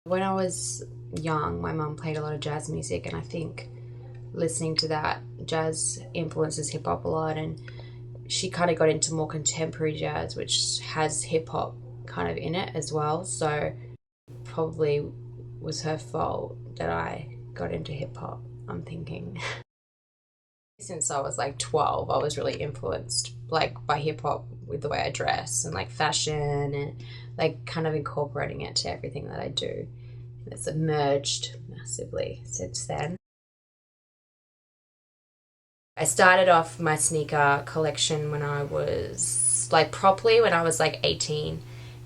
When I was young, my mum played a lot of jazz music, and I think listening to that, jazz influences hip hop a lot, and she kind of got into more contemporary jazz, which has hip hop kind of in it as well. So probably was her fault that I got into hip hop, I'm thinking. Since I was like 12, I was really influenced like by hip hop with the way I dress and like fashion and like kind of incorporating it to everything that I do. And it's emerged massively since then. I started off my sneaker collection when I was like properly when I was like 18,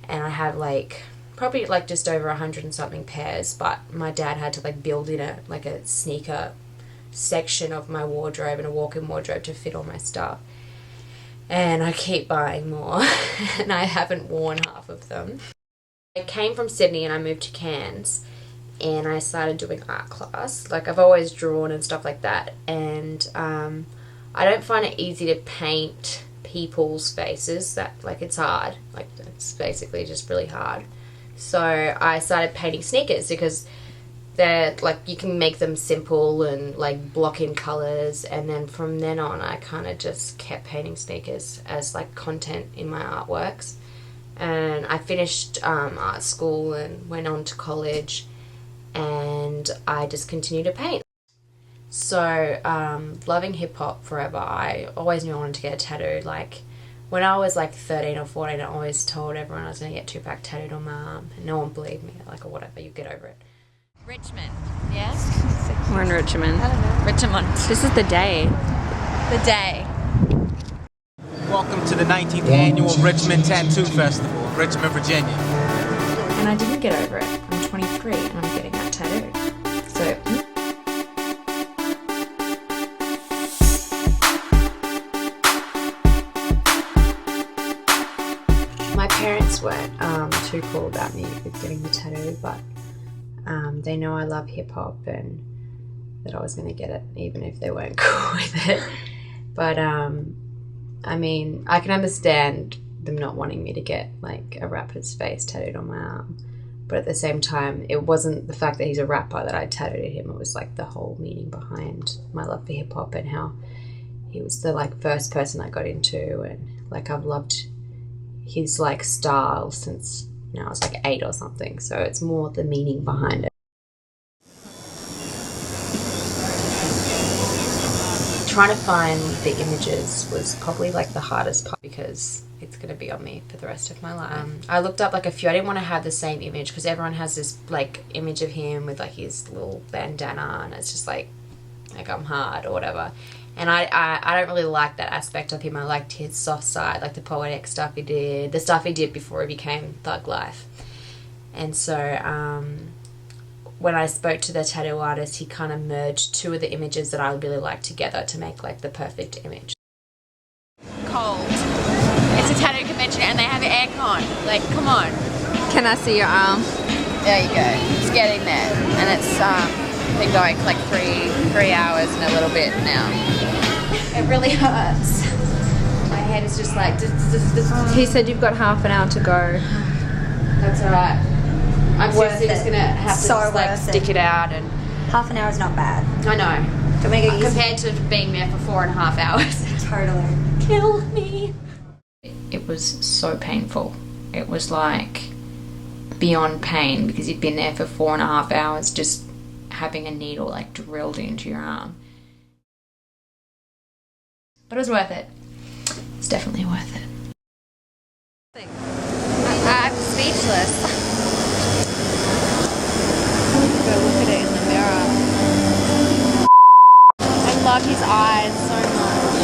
and I had like probably like just over 100 and something pairs, but my dad had to like build in a sneaker section of my wardrobe and a walk-in wardrobe to fit all my stuff. And I keep buying more and I haven't worn half of them. I came from Sydney and I moved to Cairns and I started doing art class. Like I've always drawn and stuff like that, and I don't find it easy to paint people's faces. That like it's hard. Like it's basically just really hard. So I started painting sneakers because they're like you can make them simple and like block in colors, and then from then on I kind of just kept painting sneakers as like content in my artworks. And I finished art school and went on to college, and I just continued to paint. So loving hip hop forever. I always knew I wanted to get a tattoo. Like when I was like 13 or 14, I always told everyone I was going to get Tupac tattooed on my arm, and no one believed me. Like, or whatever, you get over it. Richmond, yes? We're in Richmond. I don't know. Richmond. This is the day. The day. Welcome to the 19th annual Richmond Tattoo Festival in Richmond, Virginia. And I didn't get over it. I'm 23 and I'm getting that tattoo. So my parents weren't too cool about me with getting the tattoo, but they know I love hip hop and that I was going to get it even if they weren't cool with it. But I mean, I can understand them not wanting me to get like a rapper's face tattooed on my arm, but at the same time it wasn't the fact that he's a rapper that I tattooed him. It was like the whole meaning behind my love for hip hop and how he was the like first person I got into, and like I've loved his like style since I was like 8 or something. So it's more the meaning behind it. Trying to find the images was probably like the hardest part because it's going to be on me for the rest of my life. I looked up like a few. I didn't want to have the same image because everyone has this like image of him with like his little bandana, and it's just like I'm hard or whatever. And I don't really like that aspect of him. I liked his soft side, like the poetic stuff he did, the stuff he did before he became Thug Life. And so when I spoke to the tattoo artist, he kind of merged two of the images that I really like together to make like the perfect image. Cold. It's a tattoo convention and they have aircon. Like, come on. Can I see your arm? There you go. It's getting there. And it's been going for like three hours and a little bit now. It really hurts. My head is just like... He said you've got half an hour to go. That's alright. I'm seriously just gonna have to So just, like worth it. stick it out, and Half an hour is not bad. I know. Don't make it easy. Compared to being there for 4.5 hours. Totally. Kill me. It was so painful. It was like beyond pain because you'd been there for 4.5 hours just having a needle like drilled into your arm. But it was worth it. It's definitely worth it. I'm speechless. Go look at it in the mirror. I love his eyes so much.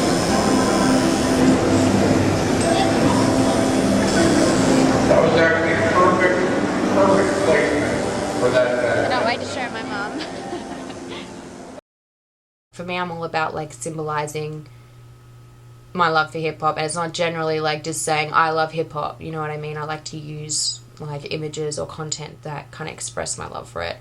That was actually perfect placement for that. I can't wait to show my mum. For me, I'm all about like symbolizing my love for hip hop, and it's not generally like just saying I love hip hop, you know what I mean? I like to use like images or content that kind of express my love for it.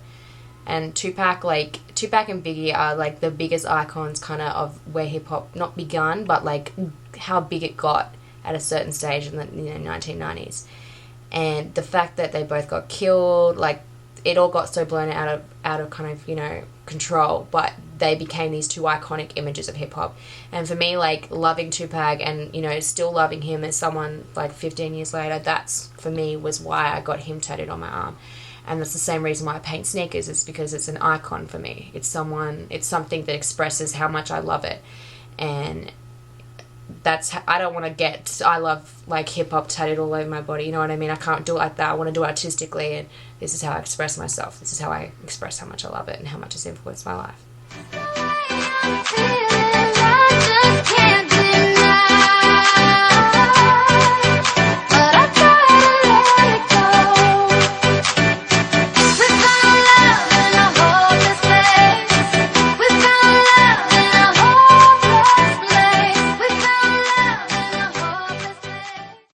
And Tupac and Biggie are like the biggest icons kind of where hip hop not begun, but like how big it got at a certain stage in the 1990s. And the fact that they both got killed, like it all got so blown out of kind of, you know, control, but they became these two iconic images of hip-hop. And for me, like, loving Tupac and, you know, still loving him as someone like 15 years later, that's for me was why I got him tattooed on my arm. And that's the same reason why I paint sneakers, is because it's an icon for me. It's something that expresses how much I love it. And I love like hip hop tattooed all over my body, you know what I mean? I can't do it like that. I want to do it artistically, and this is how I express myself. This is how I express how much I love it and how much it's influenced my life.